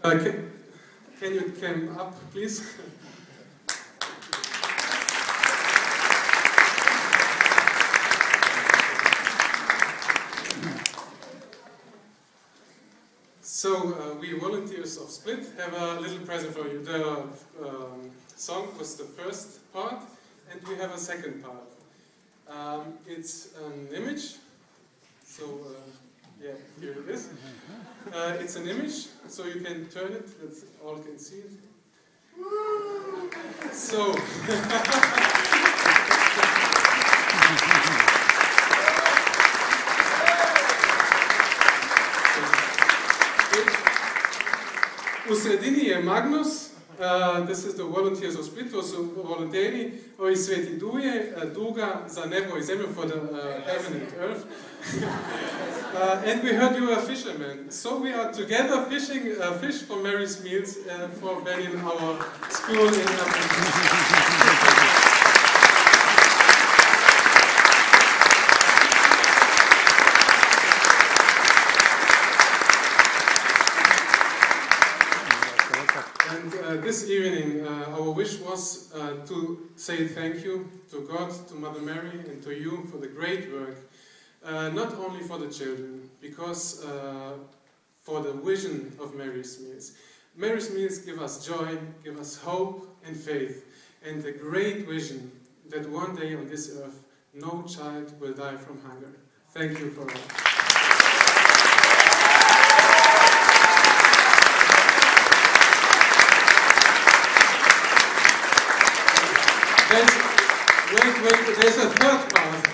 Can you come up, please? So, we volunteers of Split have a little present for you. The song was the first part, and we have a second part. It's an image, so yeah, here it is. It's an image, so you can turn it, that's all can see it. So, u sredini je Magnus, this is the volunteers of Split, to su volonteri, ovi sveti duje, duga za nebo i zemlju, for the heaven and earth. And we heard you are fishermen, so we are together fishing fish for Mary's meals for Ben in our school in Africa. This evening, our wish was to say thank you to God, to Mother Mary, and to you for the great work, not only for the children, because for the vision of Mary's Meals. Mary's Meals give us joy, give us hope and faith, and a great vision that one day on this earth, no child will die from hunger. Thank you for all. Wait, there's a third part.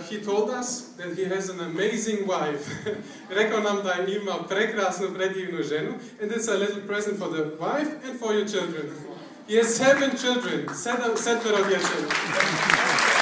He told us that he has an amazing wife. Rekao nam da ima prekrasnu, predivnu ženu, and it's a little present for the wife and for your children. He has 7 children, 7 djece.